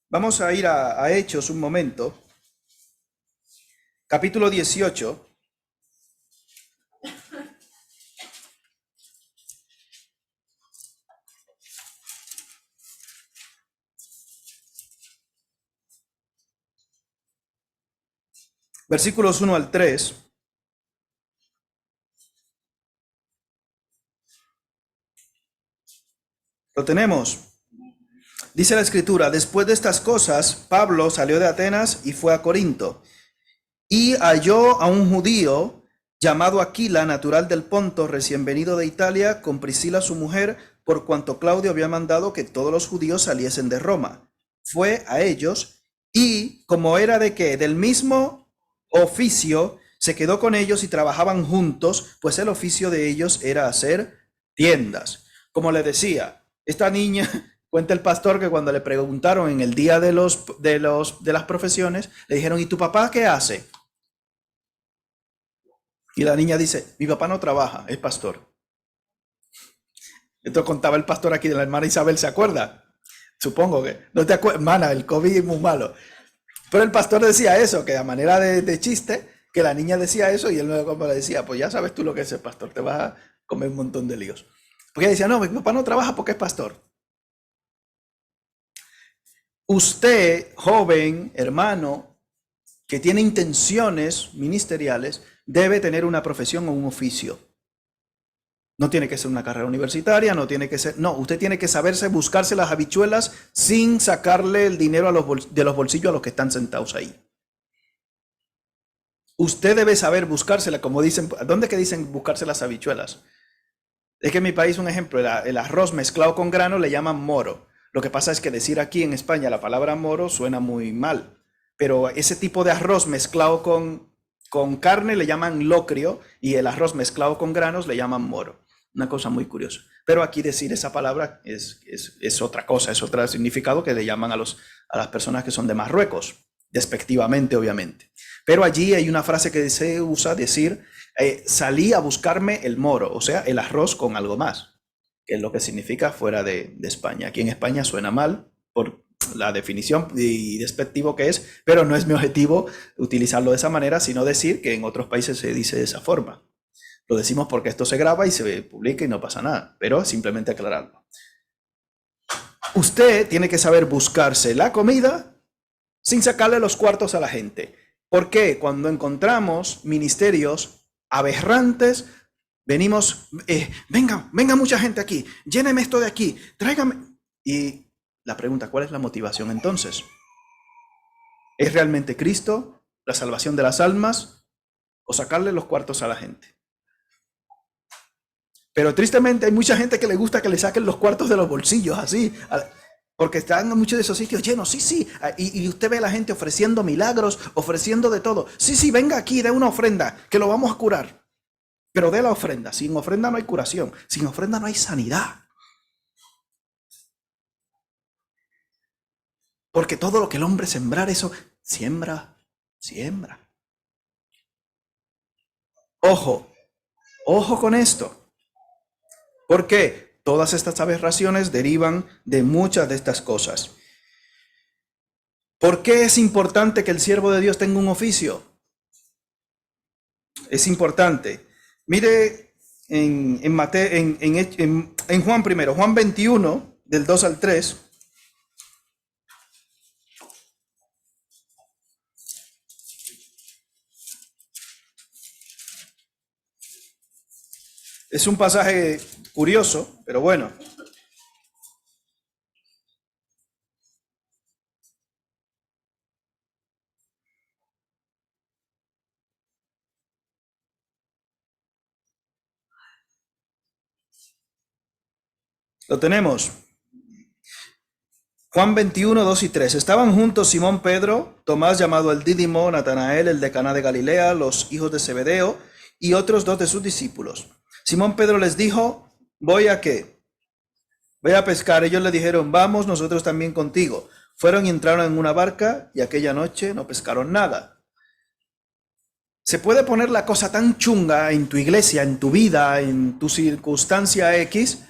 vamos a ir a Hechos un momento, capítulo 18. Versículos 1 al 3. Lo tenemos. Dice la escritura, después de estas cosas, Pablo salió de Atenas y fue a Corinto. Y halló a un judío llamado Aquila, natural del Ponto, recién venido de Italia, con Priscila su mujer, por cuanto Claudio había mandado que todos los judíos saliesen de Roma. Fue a ellos y, como era de que del mismo oficio, se quedó con ellos y trabajaban juntos, pues el oficio de ellos era hacer tiendas. Como le decía, esta niña, cuenta el pastor que cuando le preguntaron en el día de las profesiones, le dijeron, ¿y tu papá qué hace? Y la niña dice, mi papá no trabaja, es pastor. Esto contaba el pastor aquí de la hermana Isabel, ¿se acuerda? Supongo que, no te acuerdas, hermana, el COVID es muy malo. Pero el pastor decía eso, que a manera de chiste, que la niña decía eso y él luego como le decía, pues ya sabes tú lo que es el pastor, te vas a comer un montón de líos. Porque ella decía, no, mi papá no trabaja porque es pastor. Usted, joven, hermano, que tiene intenciones ministeriales, debe tener una profesión o un oficio. No tiene que ser una carrera universitaria, no tiene que ser... No, usted tiene que saberse buscarse las habichuelas sin sacarle el dinero de los bolsillos a los que están sentados ahí. Usted debe saber buscársela, como dicen... ¿Dónde que dicen buscarse las habichuelas? Es que en mi país, un ejemplo, el arroz mezclado con grano le llaman moro. Lo que pasa es que decir aquí en España la palabra moro suena muy mal. Pero ese tipo de arroz mezclado con carne le llaman locrio y el arroz mezclado con granos le llaman moro. Una cosa muy curiosa. Pero aquí decir esa palabra es otra cosa, es otro significado que le llaman a las personas que son de Marruecos, despectivamente, obviamente. Pero allí hay una frase que se usa, decir, salí a buscarme el moro, o sea, el arroz con algo más, que es lo que significa fuera de España. Aquí en España suena mal por la definición y despectivo que es, pero no es mi objetivo utilizarlo de esa manera, sino decir que en otros países se dice de esa forma. Lo decimos porque esto se graba y se publica y no pasa nada, pero simplemente aclararlo. Usted tiene que saber buscarse la comida sin sacarle los cuartos a la gente. ¿Por qué? Cuando encontramos ministerios aberrantes, venimos, venga mucha gente aquí, lléneme esto de aquí, tráigame. Y la pregunta, ¿cuál es la motivación entonces? ¿Es realmente Cristo, la salvación de las almas, o sacarle los cuartos a la gente? Pero tristemente hay mucha gente que le gusta que le saquen los cuartos de los bolsillos, así, porque están en muchos de esos sitios llenos, sí, y usted ve a la gente ofreciendo milagros, ofreciendo de todo. Sí, venga aquí, dé una ofrenda, que lo vamos a curar. Pero dé la ofrenda, sin ofrenda no hay curación, sin ofrenda no hay sanidad. Porque todo lo que el hombre sembrar, eso siembra. Ojo con esto. ¿Por qué? Todas estas aberraciones derivan de muchas de estas cosas. ¿Por qué es importante que el siervo de Dios tenga un oficio? Es importante. Mire en Juan primero, Juan 21, del 2 al 3. Es un pasaje curioso, pero bueno. Lo tenemos. Juan 21, 2 y 3. Estaban juntos Simón Pedro, Tomás llamado el Dídimo, Natanael, el de Caná de Galilea, los hijos de Zebedeo y otros dos de sus discípulos. Simón Pedro les dijo, ¿voy a qué? Voy a pescar. Ellos le dijeron, vamos nosotros también contigo. Fueron y entraron en una barca y aquella noche no pescaron nada. Se puede poner la cosa tan chunga en tu iglesia, en tu vida, en tu circunstancia X,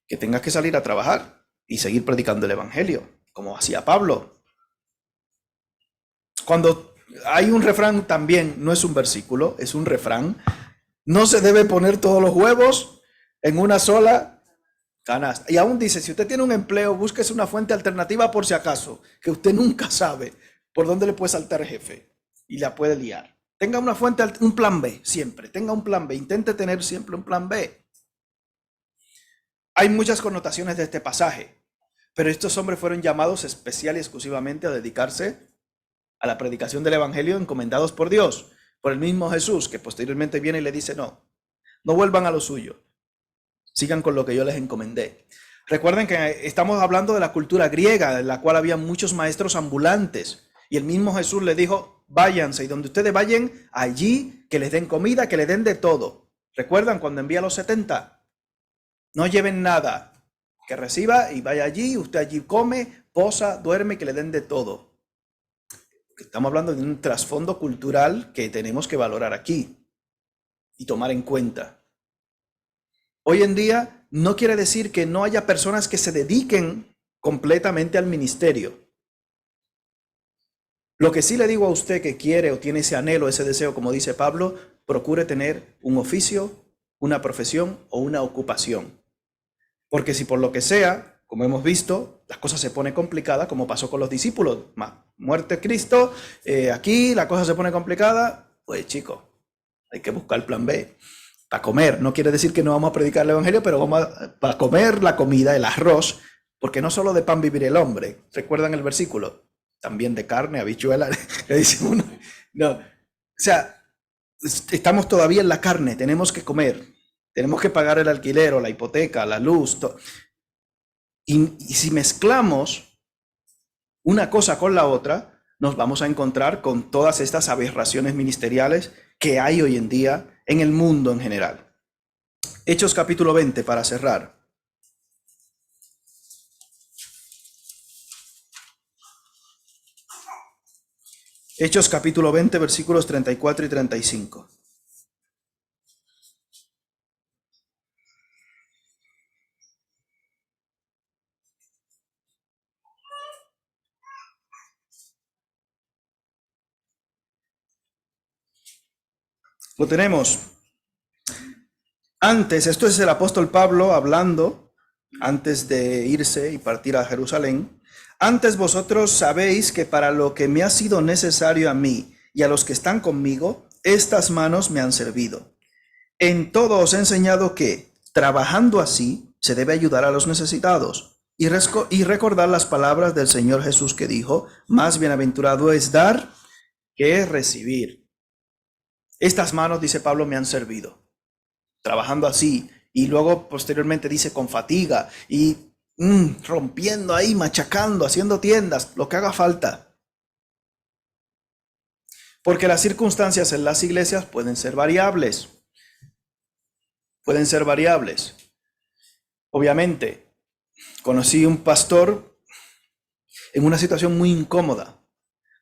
que tengas que salir a trabajar y seguir predicando el evangelio, como hacía Pablo. Cuando hay un refrán también, no es un versículo, es un refrán, no se debe poner todos los huevos en una sola canasta. Y aún dice, si usted tiene un empleo, búsquese una fuente alternativa por si acaso, que usted nunca sabe por dónde le puede saltar el jefe y la puede liar. Tenga una fuente, un plan B, siempre, tenga un plan B, intente tener siempre un plan B. Hay muchas connotaciones de este pasaje, pero estos hombres fueron llamados especial y exclusivamente a dedicarse a la predicación del evangelio, encomendados por Dios, por el mismo Jesús, que posteriormente viene y le dice, no vuelvan a lo suyo, sigan con lo que yo les encomendé. Recuerden que estamos hablando de la cultura griega, en la cual había muchos maestros ambulantes, y el mismo Jesús le dijo, váyanse, y donde ustedes vayan, allí que les den comida, que les den de todo. ¿Recuerdan cuando envía a los 70? No lleven nada, que reciba y vaya allí, usted allí come, posa, duerme, que le den de todo. Estamos hablando de un trasfondo cultural que tenemos que valorar aquí y tomar en cuenta. Hoy en día no quiere decir que no haya personas que se dediquen completamente al ministerio. Lo que sí le digo a usted que quiere o tiene ese anhelo, ese deseo, como dice Pablo, procure tener un oficio, una profesión o una ocupación. Porque si por lo que sea, como hemos visto, las cosas se ponen complicadas, como pasó con los discípulos, muerte Cristo, aquí la cosa se pone complicada, pues chicos, hay que buscar el plan B. Para comer, no quiere decir que no vamos a predicar el evangelio, pero vamos para comer la comida, el arroz, porque no solo de pan vivir el hombre, ¿recuerdan el versículo? También de carne, habichuela, le dice uno. No, o sea, estamos todavía en la carne, tenemos que comer. Tenemos que pagar el alquiler o la hipoteca, la luz. Y si mezclamos una cosa con la otra, nos vamos a encontrar con todas estas aberraciones ministeriales que hay hoy en día en el mundo en general. Hechos capítulo 20 para cerrar. Hechos capítulo 20 versículos 34 y 35. Lo tenemos. Antes, esto es el apóstol Pablo hablando, antes de irse y partir a Jerusalén. Antes vosotros sabéis que para lo que me ha sido necesario a mí y a los que están conmigo, estas manos me han servido. En todo os he enseñado que, trabajando así, se debe ayudar a los necesitados y recordar las palabras del Señor Jesús que dijo, más bienaventurado es dar que recibir. Estas manos, dice Pablo, me han servido. Trabajando así, y luego posteriormente dice con fatiga y rompiendo ahí, machacando, haciendo tiendas, lo que haga falta. Porque las circunstancias en las iglesias pueden ser variables. Pueden ser variables. Obviamente, conocí un pastor en una situación muy incómoda,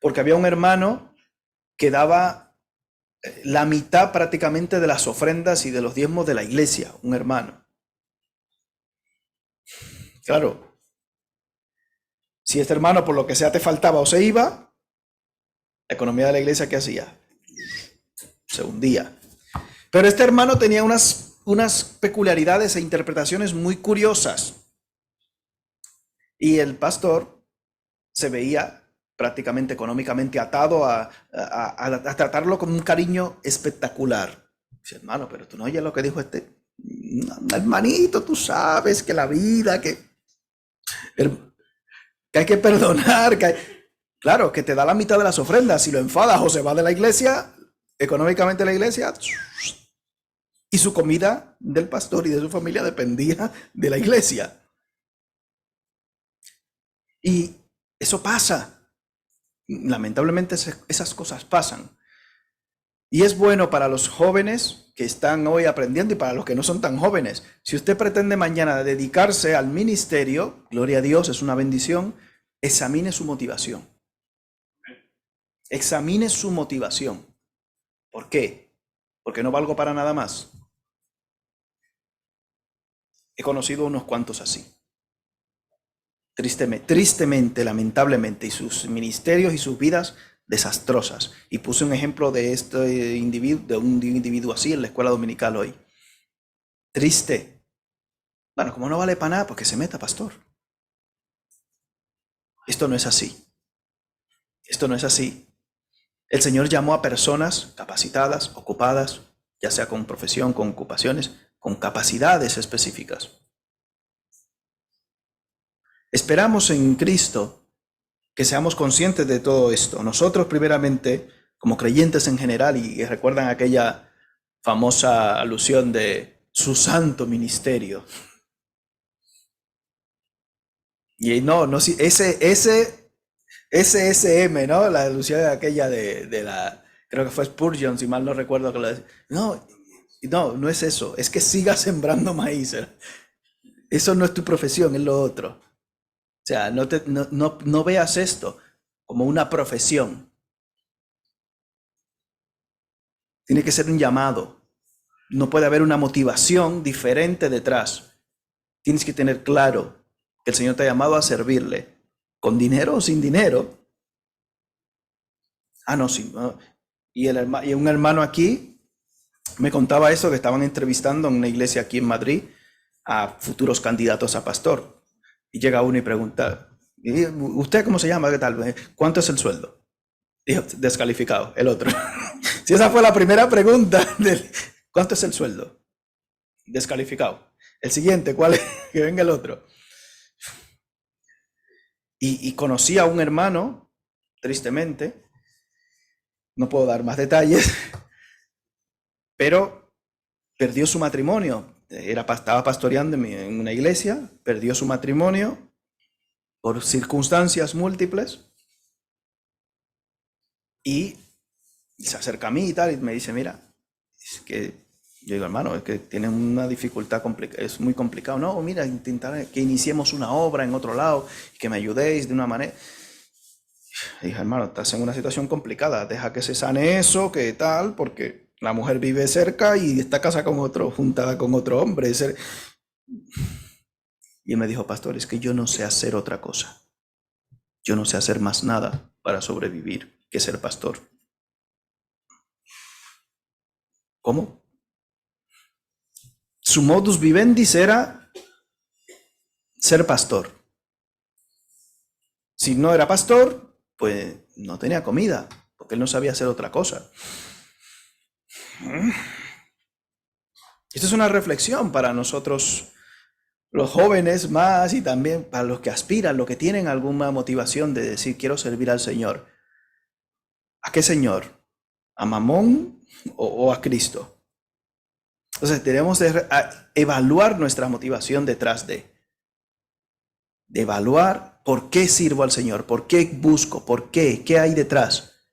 porque había un hermano que daba la mitad prácticamente de las ofrendas y de los diezmos de la iglesia, un hermano. Claro, si este hermano por lo que sea te faltaba o se iba, la economía de la iglesia, ¿qué hacía? Se hundía. Pero este hermano tenía unas peculiaridades e interpretaciones muy curiosas. Y el pastor se veía prácticamente económicamente atado a tratarlo con un cariño espectacular. Dice, hermano, pero tú no oyes lo que dijo este hermanito, tú sabes que la vida, que hay que perdonar, claro, que te da la mitad de las ofrendas. Si lo enfadas o se va de la iglesia, económicamente la iglesia, y su comida del pastor y de su familia dependía de la iglesia. Y eso pasa. Lamentablemente esas cosas pasan. Y es bueno para los jóvenes que están hoy aprendiendo y para los que no son tan jóvenes. Si usted pretende mañana dedicarse al ministerio, gloria a Dios, es una bendición, examine su motivación. Examine su motivación. ¿Por qué? Porque no valgo para nada más. He conocido unos cuantos así. Tristemente, lamentablemente, y sus ministerios y sus vidas desastrosas. Y puse un ejemplo de este individuo, de un individuo así en la escuela dominical hoy. Triste. Bueno, como no vale para nada, pues que se meta, pastor. Esto no es así. Esto no es así. El Señor llamó a personas capacitadas, ocupadas, ya sea con profesión, con ocupaciones, con capacidades específicas. Esperamos en Cristo que seamos conscientes de todo esto. Nosotros primeramente, como creyentes en general, y recuerdan aquella famosa alusión de su santo ministerio. Y no, sí, SSM, ¿no? La alusión de aquella de la, creo que fue Spurgeon, si mal no recuerdo que lo decía. No es eso, es que sigas sembrando maíz. Eso no es tu profesión, es lo otro. O sea, no veas esto como una profesión. Tiene que ser un llamado. No puede haber una motivación diferente detrás. Tienes que tener claro que el Señor te ha llamado a servirle, con dinero o sin dinero. No, sí. Y un hermano aquí me contaba eso, que estaban entrevistando en una iglesia aquí en Madrid a futuros candidatos a pastor. Y llega uno y pregunta, ¿usted cómo se llama? ¿Qué tal? ¿Cuánto es el sueldo? Dijo, descalificado, el otro. Si esa fue la primera pregunta, ¿cuánto es el sueldo? Descalificado. El siguiente, ¿cuál es? Que venga el otro. Y conocí a un hermano, tristemente, no puedo dar más detalles, pero perdió su matrimonio. Estaba pastoreando en una iglesia, perdió su matrimonio por circunstancias múltiples y se acerca a mí y tal y me dice, mira, es que yo digo, hermano, es que tienen una dificultad complicada, es muy complicado. No, mira, intentar que iniciemos una obra en otro lado y que me ayudéis de una manera. Y dije, hermano, estás en una situación complicada, deja que se sane eso, que tal, porque la mujer vive cerca y está casada con otro, juntada con otro hombre. Y él me dijo, pastor, es que yo no sé hacer otra cosa. Yo no sé hacer más nada para sobrevivir que ser pastor. ¿Cómo? Su modus vivendi era ser pastor. Si no era pastor, pues no tenía comida, porque él no sabía hacer otra cosa. Esto es una reflexión para nosotros, los jóvenes más, y también para los que aspiran, los que tienen alguna motivación de decir, quiero servir al Señor. ¿A qué Señor? ¿A Mamón o a Cristo? Entonces tenemos de evaluar nuestra motivación detrás de evaluar por qué sirvo al Señor, por qué busco, por qué hay detrás.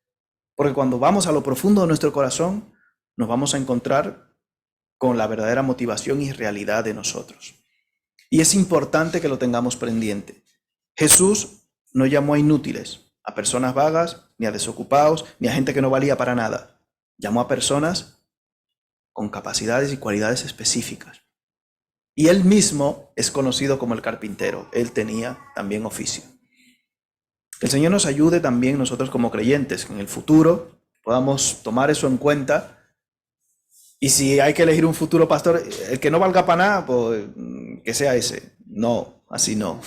Porque cuando vamos a lo profundo de nuestro corazón, nos vamos a encontrar con la verdadera motivación y realidad de nosotros. Y es importante que lo tengamos pendiente. Jesús no llamó a inútiles, a personas vagas, ni a desocupados, ni a gente que no valía para nada. Llamó a personas con capacidades y cualidades específicas. Y él mismo es conocido como el carpintero. Él tenía también oficio. Que el Señor nos ayude también nosotros como creyentes, que en el futuro podamos tomar eso en cuenta. Y si hay que elegir un futuro pastor, el que no valga para nada, pues que sea ese. No, así no.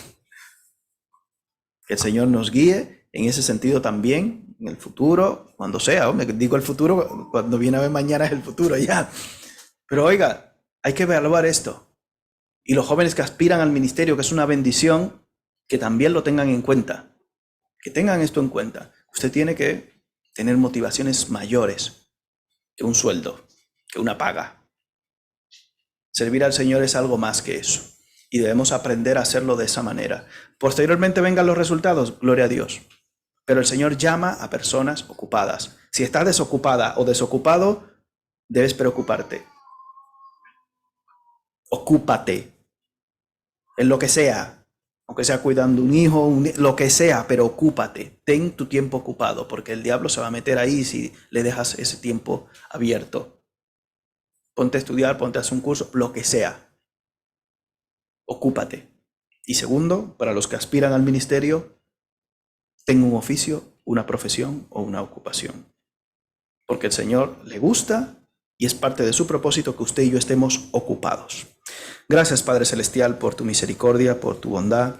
Que el Señor nos guíe en ese sentido también, en el futuro, cuando sea. Hombre, digo el futuro, cuando viene a ver mañana es el futuro ya. Pero oiga, hay que evaluar esto. Y los jóvenes que aspiran al ministerio, que es una bendición, que también lo tengan en cuenta. Que tengan esto en cuenta. Usted tiene que tener motivaciones mayores que un sueldo, que una paga. Servir al Señor es algo más que eso. Y debemos aprender a hacerlo de esa manera. Posteriormente vengan los resultados, gloria a Dios. Pero el Señor llama a personas ocupadas. Si estás desocupada o desocupado, debes preocuparte. Ocúpate en lo que sea, aunque sea cuidando un hijo, lo que sea, pero ocúpate. Ten tu tiempo ocupado, porque el diablo se va a meter ahí si le dejas ese tiempo abierto. Ponte a estudiar, ponte a hacer un curso, lo que sea. Ocúpate. Y segundo, para los que aspiran al ministerio, ten un oficio, una profesión o una ocupación. Porque el Señor le gusta y es parte de su propósito que usted y yo estemos ocupados. Gracias, Padre Celestial, por tu misericordia, por tu bondad,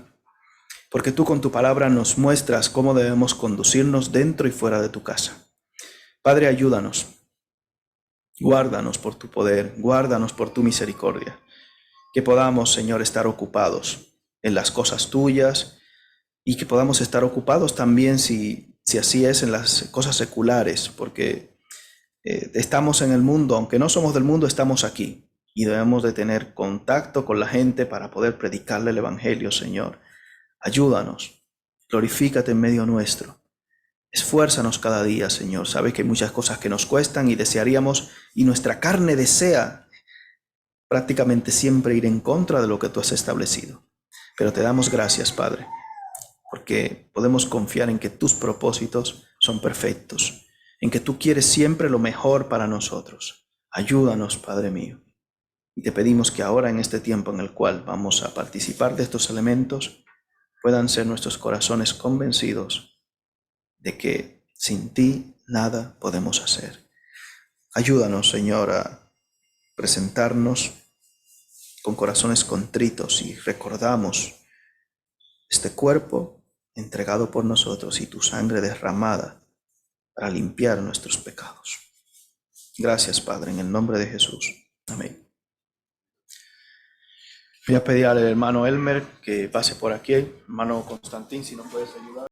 porque tú con tu palabra nos muestras cómo debemos conducirnos dentro y fuera de tu casa. Padre, ayúdanos. Guárdanos por tu poder, guárdanos por tu misericordia. Que podamos, Señor, estar ocupados en las cosas tuyas y que podamos estar ocupados también, si así es, en las cosas seculares, porque estamos en el mundo, aunque no somos del mundo, estamos aquí y debemos de tener contacto con la gente para poder predicarle el Evangelio, Señor. Ayúdanos, glorifícate en medio nuestro. Esfuérzanos cada día, Señor. Sabes que hay muchas cosas que nos cuestan y desearíamos, y nuestra carne desea prácticamente siempre ir en contra de lo que tú has establecido. Pero te damos gracias, Padre, porque podemos confiar en que tus propósitos son perfectos, en que tú quieres siempre lo mejor para nosotros. Ayúdanos, Padre mío. Y te pedimos que ahora, en este tiempo en el cual vamos a participar de estos elementos, puedan ser nuestros corazones convencidos de que sin ti nada podemos hacer. Ayúdanos, Señor, a presentarnos con corazones contritos y recordamos este cuerpo entregado por nosotros y tu sangre derramada para limpiar nuestros pecados. Gracias, Padre, en el nombre de Jesús. Amén. Voy a pedir al hermano Elmer que pase por aquí. Hermano Constantín, si no puedes ayudar.